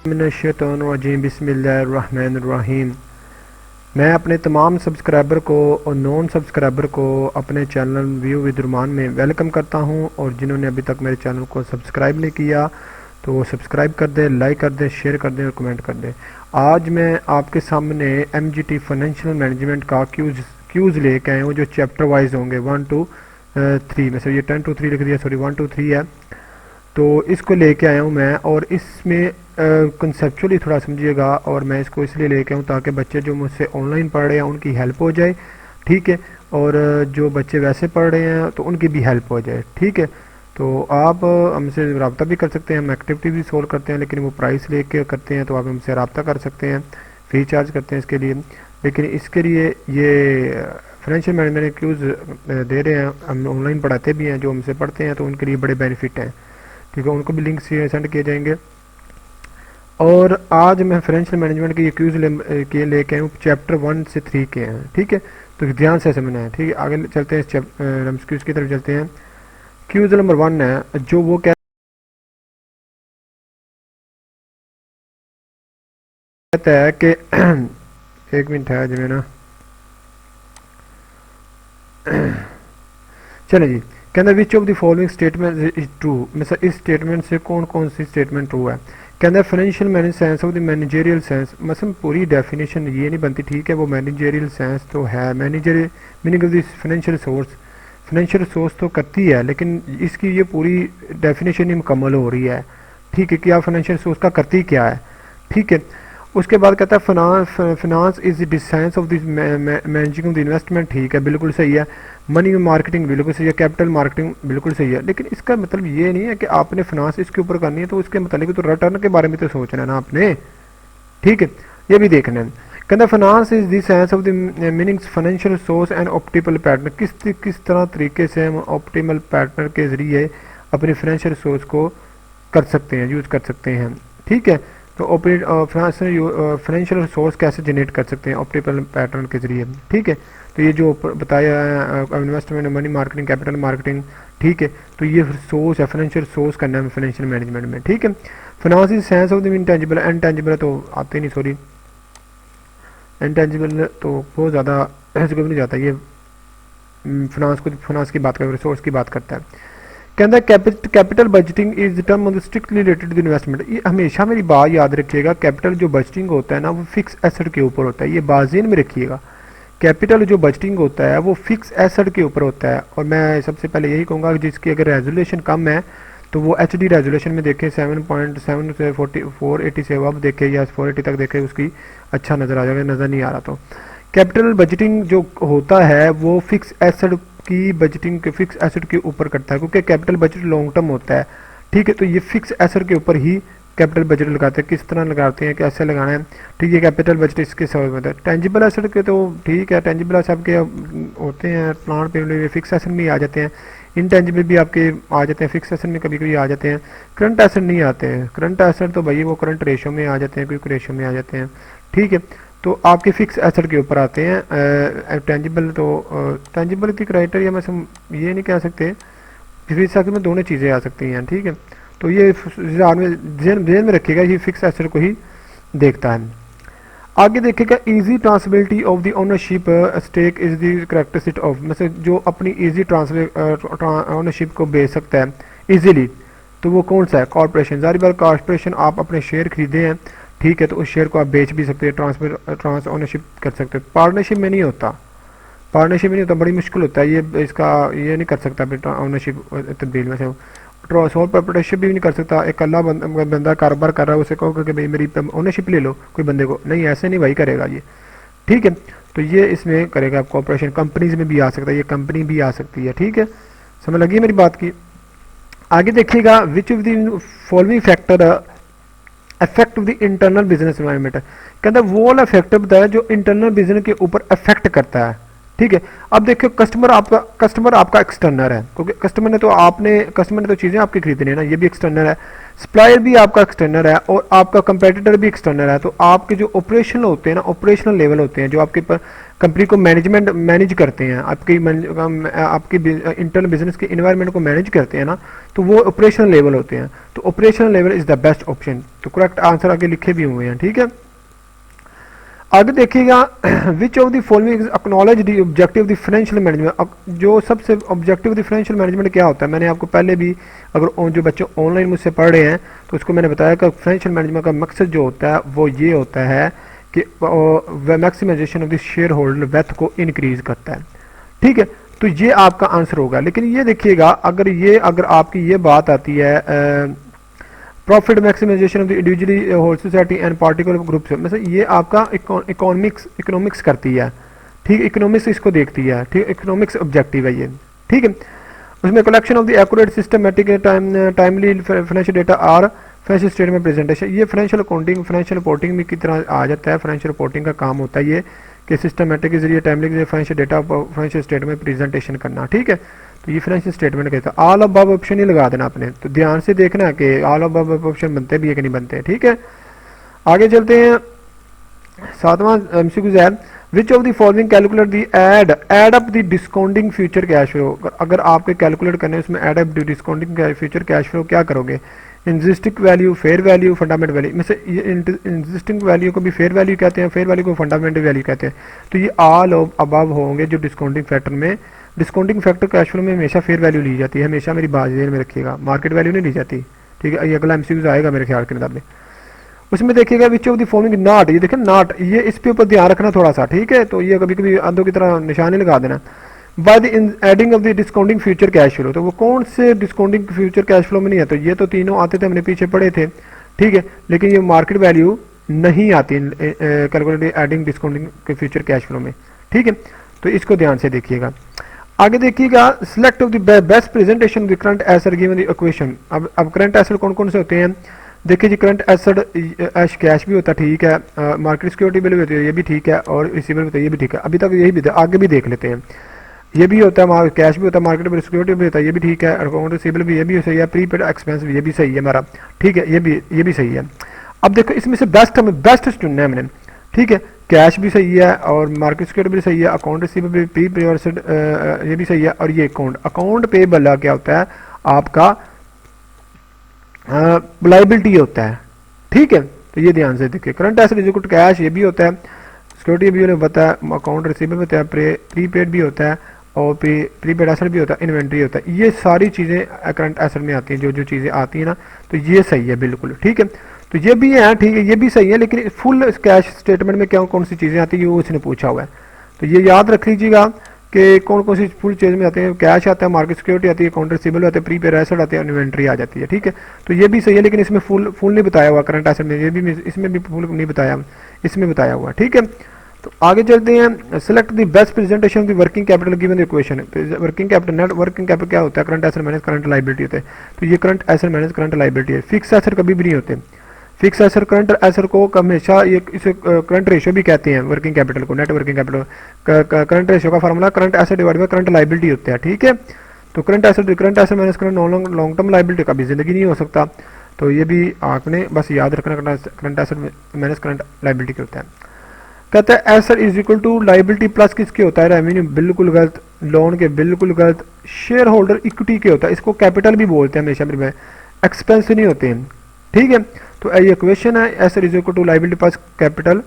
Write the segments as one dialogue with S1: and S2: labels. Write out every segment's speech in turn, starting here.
S1: मिनश्शैतानिर्रजीम बिस्मिल्लाहिर्रहमानिर्रहीम। मैं अपने तमाम सब्सक्राइबर को और नॉन सब्सक्राइबर को अपने चैनल व्यू विद रुमान में वेलकम करता हूं, और जिन्होंने अभी तक मेरे चैनल को सब्सक्राइब नहीं किया तो वो सब्सक्राइब कर दें, लाइक कर दें, शेयर कर दें और कमेंट कर दें। आज मैं आपके सामने MGT फाइनेंशियल मैनेजमेंट का क्यूज़ लेके आए हूँ, जो चैप्टर वाइज होंगे 1 to 3 में से। ये 10 to 3 लिख दिया, सॉरी 1 to 3 है, तो इसको लेके आया हूँ मैं। और इसमें कंसेप्चुअली थोड़ा समझिएगा, और मैं इसको इसलिए लेके आऊँ ताकि बच्चे जो मुझसे ऑनलाइन पढ़ रहे हैं उनकी हेल्प हो जाए, ठीक है, और जो बच्चे वैसे पढ़ रहे हैं तो उनकी भी हेल्प हो जाए, ठीक है। तो आप हमसे रब्ता भी कर सकते हैं, हम एक्टिविटी भी सोल्व करते हैं, लेकिन वो प्राइस लेके करते हैं, तो आप हमसे रब्ता कर सकते हैं, फी चार्ज करते हैं इसके लिए। लेकिन इसके लिए ये फाइनेंशियल मैनेजमेंट क्यूज़ दे रहे हैं, हम ऑनलाइन पढ़ाते भी हैं, जो हमसे पढ़ते हैं तो उनके लिए बड़े बेनिफिट हैं, ठीक है। उनको भी लिंक सेंड किए जाएंगे। और आज मैं फाइनेंशियल मैनेजमेंट के ये क्यूज़ लेके आया हूँ, चैप्टर 1 से 3 के हैं, ठीक है। तो ध्यान से समझना है, ठीक है। आगे चलते हैं, हम क्यूज़ की तरफ चलते हैं। क्यूज़ नंबर 1 है, जो वो कहता है कि एक मिनट है जी, मैं ना चले जी। कहना विच of the following statement is true, मतलब इस स्टेटमेंट से कौन कौन सी स्टेटमेंट ट्रू है। कहना financial manage sense of the managerial sense, मतलब पूरी डेफिनेशन ये नहीं बनती, ठीक है। वो मैनेजरियल सेंस तो है, manager meaning of the financial resource तो करती है, लेकिन इसकी ये पूरी डेफिनेशन ही मुकम्मल हो रही है, ठीक है, कि आप फाइनेंशियल रिसोर्स का करती क्या है, ठीक है। उसके बाद कहता है finance is the science of the managing of the investment, ठीक है, बिल्कुल सही है। मनी मार्केटिंग बिल्कुल सही है, कैपिटल मार्केटिंग बिल्कुल सही है। लेकिन इसका मतलब ये नहीं है कि आपने फाइनेंस इसके ऊपर करनी है तो उसके मतलब तो रिटर्न के बारे में तो सोचना है ना आपने, ठीक है, ये भी देखना है। कहता finance is the science of the meaning financial resource and optimal pattern, किस तरह तरीके से हम ऑप्टिमल पैटर्न के जरिए अपने फाइनेंशियल रिसोर्स को कर सकते हैं, यूज़ कर सकते हैं, ठीक है। तो फाइनेंशियल रिसोर्स कैसे जनरेट कर सकते हैं ऑप्टिमल पैटर्न के जरिए, ठीक है। तो ये जो बताया है investment, money marketing, capital marketing, ठीक है। तो ये सोर्स है, फाइनेंशियल सोर्स करना है फाइनेंशियल मैनेजमेंट में, ठीक है। Finance is science of the intangible, intangible तो आते नहीं, सॉरी इनटेंजिबल तो बहुत ज़्यादा ऐसे नहीं जाता। ये फाइनेंस की बात करता है, रिसोर्स की बात करता है। कहता है capital budgeting is the term strictly related to investment. ये हमेशा मेरी बात याद रखिएगा, कैपिटल जो बजटिंग होता है ना वो फिक्स एसेट के ऊपर होता है, ये बाज़ीन में रखिएगा। कैपिटल जो बजटिंग होता है वो फिक्स एसेट के ऊपर होता है। और मैं सबसे पहले यही कहूँगा कि जिसकी अगर रेजोल्यूशन कम है तो वो HD रेजोल्यूशन में देखें 7.7 से 480 से अब देखे या 480 तक देखे, उसकी अच्छा नज़र आ जाएगा, नज़र नहीं आ रहा तो। कैपिटल बजटिंग जो होता है वो फिक्स एसेट की बजटिंग के फिक्स एसेट के ऊपर करता है, क्योंकि कैपिटल बजट लॉन्ग टर्म होता है, ठीक है। तो ये फिक्स एसेट के ऊपर ही कैपिटल बजट लगाते हैं। किस तरह लगाते हैं, कैसे लगाना है, ठीक है। कैपिटल बजट इसके समझ में होता है। टेंजिबल एसेट के तो ठीक है, टेंजिबल एसेट के होते हैं, प्लांट पे फिक्स एसेट में आ जाते हैं, इनटेंजिबल भी आपके आ जाते हैं, फिक्स एसेट में कभी कभी आ जाते हैं, करंट एसेट नहीं आते हैं। करंट एसेट तो भाई वो करंट रेशो में आ जाते हैं, क्विक रेशो में आ जाते हैं, ठीक है। तो आपके फिक्स एसेट के ऊपर आते हैं। टेंजिबल तो टेंजिबल की क्राइटेरिया में ये नहीं कह सकते, फिक्स एसेट में दोनों चीज़ें आ सकती हैं, ठीक है। तो ये ध्यान में रखिएगा, ये फिक्स एसेट को ही देखता है। आगे देखिएगा easy transferability of the ownership stake is the characteristic of, मतलब जो अपनी इजी ओनरशिप को बेच सकता है इजीली, तो वो कौन सा है, कॉर्पोरेशन। ज़ाहिर बात कॉर्पोरेशन आप अपने शेयर खरीदे हैं, ठीक है, तो उस शेयर को आप बेच भी सकते हैं, ट्रांस ओनरशिप कर सकते हैं। पार्टनरशिप में नहीं होता, पार्टनरशिप में नहीं होता, बड़ी मुश्किल होता है ये, इसका ये नहीं कर सकता ओनरशिप तब्दील में से सोल प्रोप्राइटरशिप भी नहीं कर सकता। एक अल्लाह बंदा कारोबार कर रहा है, उसे कहो कि भाई मेरी ओनरशिप ले लो कोई बंदे को, नहीं ऐसे नहीं भाई करेगा ये, ठीक है। तो ये इसमें करेगा कॉर्पोरेशन, कंपनीज में भी आ सकता है, ये कंपनी भी आ सकती है, ठीक है। समझ लगी मेरी बात की। आगे देखिएगा विच of the following factor affect of the internal business environment. कहता है वो वाला फैक्टर बताया जो इंटरनल बिजनेस के ऊपर अफेक्ट करता है, ठीक है। अब देखियो कस्टमर आपका एक्सटर्नर है, क्योंकि कस्टमर ने तो चीज़ें आपकी खरीदनी है ना, ये भी एक्सटर्नर है। सप्लायर भी आपका एक्सटर्नर है और आपका कंपेटिटर भी एक्सटर्नर है। तो आपके जो ऑपरेशनल होते हैं ना, ऑपरेशनल लेवल होते हैं जो आपके कंपनी को मैनेज करते हैं, आपकी इंटरनल बिजनेस के इन्वायरमेंट को मैनेज करते हैं ना, तो वो ऑपरेशनल लेवल होते हैं। तो operational level is the best option. तो करेक्ट आंसर आगे लिखे भी हुए हैं, ठीक है। आगे देखिएगा, विच of the following acknowledge the objective of the financial management. जो सबसे objective of the financial management क्या होता है, मैंने आपको पहले भी, अगर जो बच्चे ऑनलाइन मुझसे पढ़ रहे हैं तो उसको मैंने बताया कि फाइनेंशियल मैनेजमेंट का मकसद जो होता है वो ये होता है कि maximisation of the share holder wealth को इंक्रीज करता है, ठीक है। तो ये आपका आंसर होगा। लेकिन ये देखिएगा, अगर आपकी ये बात आती है profit maximisation of the individually whole society and particular groups, मतलब ये आपका इकोनॉमिक्स करती है, ठीक। इकोनॉमिक्स इसको देखती है, ठीक। इकोनॉमिक्स ऑब्जेक्टिव है ये, ठीक है। उसमें collection of the accurate systematic timely financial data और फाइनेंशियल स्टेटमेंट प्रेजेंटेशन, ये फाइनेंशियल अकाउंटिंग फाइनेंशियल रिपोर्टिंग में की तरह आ जाता है। फाइनेंशियल रिपोर्टिंग का काम होता है ये कि सिस्टमेटिक के जरिए timely financial data financial statement presentation करना, ठीक है। तो ये फाइनेंशियल स्टेटमेंट कहता है। ऑल अबव ऑप्शन ही लगा देना आपने, तो ध्यान से देखना कि ऑल अबव ऑप्शन बनते भी है कि नहीं बनते, ठीक है। आगे चलते हैं, 7वां एमसीक्यू है, which of the following calculate the add up the discounting future cash flow. अगर आपके कैलकुलेट करने उसमें add up the discounting future cash flow क्या करोगे, इंजिस्टिक value, fair value, fundamental value में से इंजिस्टिंग वैल्यू को भी फेयर वैल्यू कहते हैं, फेयर वैल्यू को फंडामेंटल वैल्यू कहते हैं। तो ये ऑल अबव होंगे जो डिस्काउंटिंग फैक्टर में। डिस्काउंटिंग फैक्टर कैश फ्लो में हमेशा फेयर वैल्यू ली जाती है, हमेशा मेरी बात ध्यान में रखिएगा, मार्केट वैल्यू नहीं ली जाती, ठीक है। ये अगला एमसीक्यू आएगा मेरे ख्याल के मुताबिक। उसमें देखिएगा विच ऑफ द फॉलोइंग नॉट, ये देखें नॉट, ये इस पे ऊपर ध्यान रखना थोड़ा सा, ठीक है। तो ये कभी कभी अंधों की तरह निशानी लगा देना। By the adding of the discounting future cash flow, तो वो कौन से डिस्काउंटिंग फ्यूचर कैश फ्लो में नहीं है, तो ये तो तीनों आते थे, हमने पीछे पढ़े थे, ठीक है। लेकिन ये मार्केट वैल्यू नहीं आती कैलकुलेटेड एडिंग डिस्काउंटिंग के फ्यूचर कैश फ्लो में, ठीक है। तो इसको ध्यान से देखिएगा। आगे देखिएगा, select of the best presentation of the current asset given the equation. अब करंट एसेट कौन कौन से होते हैं, देखिए जी, करंट एसेट कैश भी होता है, ठीक है, मार्केट सिक्योरिटी बिल भी होती है, ये भी ठीक है, और रिसीवेबल होता है, ये भी ठीक है। अभी तक यही भी था, आगे भी देख लेते हैं। ये भी होता है, कैश भी होता है, मार्केट में सिक्योरिटी भी होता है, ये भी ठीक है, अकाउंट रिसीवेबल भी, ये भी सही है, प्रीपेड एक्सपेंस भी, ये भी सही है हमारा, ठीक है, ये भी सही है। अब देखो इसमें से बेस्ट चुनना है मैंने, ठीक है। कैश भी सही है और मार्केट सिक्योरिटी भी सही है, अकाउंट रिसीवेबल भी, प्री पेड ये भी सही है, और ये अकाउंट पेबल क्या होता है आपका, लाइबिलिटी होता है, ठीक है। तो ये ध्यान से देखिए, current asset is equal to cash, ये भी होता है, सिक्योरिटी भी होता है, अकाउंट रिसीवेबल होता है, प्रीपेड भी होता है, और प्रीपेड एसेट भी होता है, इन्वेंट्री होता है। ये सारी चीज़ें करंट एसेट में आती हैं, जो चीज़ें आती हैं ना, तो ये सही है बिल्कुल, ठीक है। तो ये भी है, ठीक है, ये भी सही है, लेकिन फुल कैश स्टेटमेंट में क्या कौन सी चीज़ें आती है वो उसने पूछा हुआ है। तो ये याद रख लीजिएगा कि कौन कौन सी फुल चीज़ में आते हैं, कैश आता है, मार्केट सिक्योरिटी आती है, अकाउंट रिसीवेबल आते हैं, प्रीपेड एसेट आते हैं, इन्वेंट्री आ जाती है, ठीक है। तो ये भी सही है, लेकिन इसमें फुल नहीं बताया हुआ करंट एसेट में, ये भी इसमें भी फुल नहीं बताया, इसमें बताया हुआ, ठीक है। तो आगे चलते हैं, select the best presentation of the working capital given the equation. Working capital, net working capital क्या होता है, current asset minus current liability होता है। तो ये current asset minus current liability है। फिक्स एसेट कभी भी नहीं होते, फिक्स एसेट करंट एसेट को हमेशा ये इसे करंट रेशियो भी कहते हैं, वर्किंग कैपिटल को, net working capital current ratio का formula current asset divide by current liability होता है, ठीक है। तो current asset minus current long term liability कभी जिंदगी नहीं हो सकता। तो ये भी आपने बस याद रखना, current asset minus current liability के होता है। कहता है asset is equal to liability plus किसके होता है, रेवेन्यू, बिल्कुल गलत, लोन के बिल्कुल गलत, शेयर होल्डर इक्विटी के होता है, इसको कैपिटल भी बोलते हैं हमेशा मेरे में, एक्सपेंस नहीं होते हैं, ठीक है। तो ये इक्वेशन है, asset is equal to liability plus capital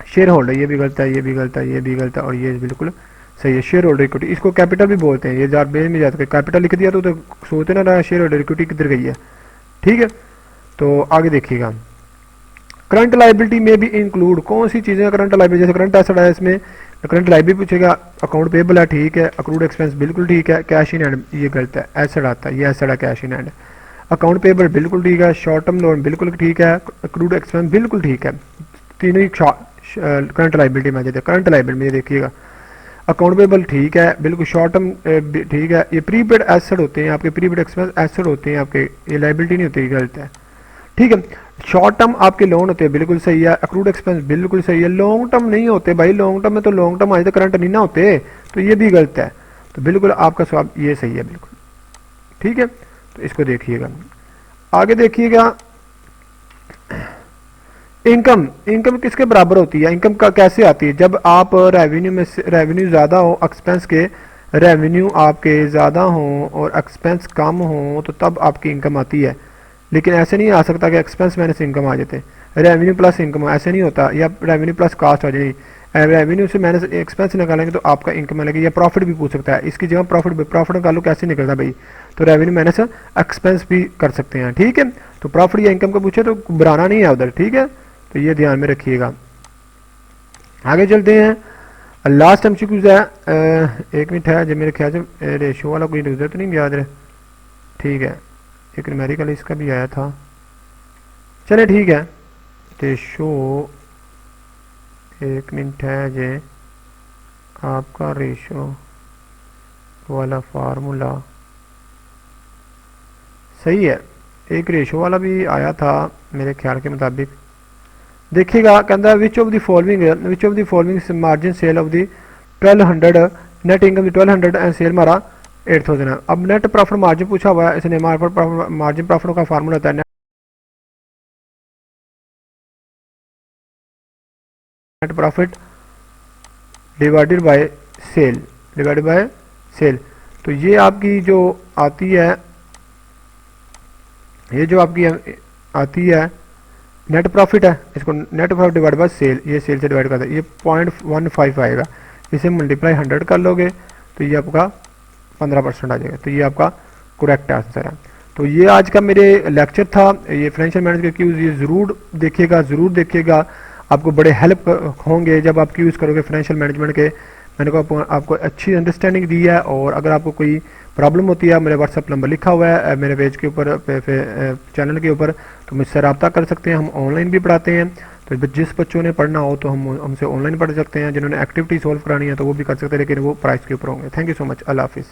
S1: share holder, ये भी गलत है, ये भी गलत है, ये भी गलत है, और ये बिल्कुल सही है, शेयर होल्डर इक्विटी, इसको कैपिटल भी बोलते हैं। ये जार बेन में जाकर कैपिटल लिख दिया तो सोचते ना रहा शेयर होल्डर इक्विटी किधर गई है, ठीक है। तो आगे देखिएगा, करंट लायबिलिटी में भी इंक्लूड कौन सी चीजें, करंट लायबिलिटी, जैसे करंट एसेट है, इसमें करंट लायबिलिटी पूछेगा, अकाउंट पेबल है, ठीक है, अक्रूड एक्सपेंस बिल्कुल ठीक है, कैश इन हैंड ये गलत है, एसेट आता है, ये एसेट है cash in hand, account payable बिल्कुल ठीक है, शॉर्ट टर्म लोन बिल्कुल ठीक है, अक्रूड एक्सपेंस बिल्कुल ठीक है, तीनों ही करंट लायबिलिटी में आ जाते हैं। करंट लायबिलिटी में देखिएगा, अकाउंट पेबल ठीक है बिल्कुल, शॉर्ट टर्म ठीक है, ये प्रीपेड एसेट होते हैं आपके, प्रीपेड एक्सपेंस एसेट होते हैं आपके, ये लायबिलिटी नहीं होती, गलत है, ठीक है। शॉर्ट टर्म आपके लोन होते हैं, बिल्कुल सही है। अक्रूड एक्सपेंस बिल्कुल सही है। लॉन्ग टर्म नहीं होते भाई, लॉन्ग टर्म में तो लॉन्ग टर्म आज तक करंट नहीं ना होते, तो ये भी गलत है। तो बिल्कुल आपका सवाल ये सही है बिल्कुल, ठीक है। तो इसको देखिएगा, आगे देखिएगा। इनकम, इनकम किसके बराबर होती है? इनकम का कैसे आती है? जब आप रेवेन्यू में रेवेन्यू ज़्यादा हो, एक्सपेंस के रेवेन्यू आपके ज़्यादा हो और एक्सपेंस कम हो तो तब आपकी इनकम आती है। लेकिन ऐसे नहीं आ सकता कि एक्सपेंस माइनस इनकम आ जाते, रेवेन्यू प्लस इनकम, ऐसे नहीं होता। या रेवेन्यू प्लस कास्ट आ जाए, रेवेन्यू से माइनस एक्सपेंस निकालेंगे तो आपका इनकम आएगा। या प्रॉफिट भी पूछ सकता है, इसकी जगह प्रॉफिट निकालो, कैसे निकलता भाई? तो रेवेन्यू माइनस एक्सपेंस भी कर सकते हैं, ठीक है। तो प्रॉफिट या इनकम का पूछे तो बनाना नहीं है उधर, ठीक है। तो ये ध्यान में रखिएगा। आगे चलते हैं, लास्ट एमसीक्यूज है। एक मिनट है, जब मेरे ख्याल से रेशो वाला कोई रिजल्ट तो नहीं याद रहे, ठीक है। एक न्यूमेरिकल इसका भी आया था, चले ठीक है। रेशो, एक मिनट है जे, आपका रेशो वाला फार्मूला सही है। एक रेशो वाला भी आया था मेरे ख्याल के मुताबिक, देखिएगा। कहता है which of the following margin sale of the 1200, net income 1200 and sale मारा 8000 है। अब नेट प्रॉफिट मार्जिन पूछा हुआ है, इसने मार्जिन प्रॉफिट का फार्मूला होता है net profit divided by sale, divided by sale. तो ये आपकी जो आती है, ये जो आपकी आती है नेट प्रॉफिट है, इसको net profit divide by sale, ये सेल से डिवाइड करता है, ये 0.15 आएगा। इसे मल्टीप्लाई 100 कर लोगे तो ये आपका 15% आ जाएगा। तो ये आपका करेक्ट आंसर है। तो ये आज का मेरे लेक्चर था, ये फाइनेंशियल मैनेजमेंट के क्यूज, ये ज़रूर देखिएगा, ज़रूर देखिएगा। आपको बड़े हेल्प होंगे जब आप यूज़ करोगे फाइनेंशियल मैनेजमेंट के। मैंने को आपको अच्छी अंडरस्टैंडिंग दी है। और अगर आपको कोई प्रॉब्लम होती है, मेरे व्हाट्सअप नंबर लिखा हुआ है मेरे पेज के ऊपर, चैनल के ऊपर, तो मुझसे रब्ता कर सकते हैं। हम ऑनलाइन भी पढ़ाते हैं, तो जिस बच्चों ने पढ़ना हो तो हम हमसे ऑनलाइन पढ़ सकते हैं। जिन्होंने एक्टिविटी सॉल्व करानी है तो वो भी कर सकते हैं, लेकिन वो प्राइस के ऊपर होंगे। थैंक यू सो मच, अल्लाह हाफिज़।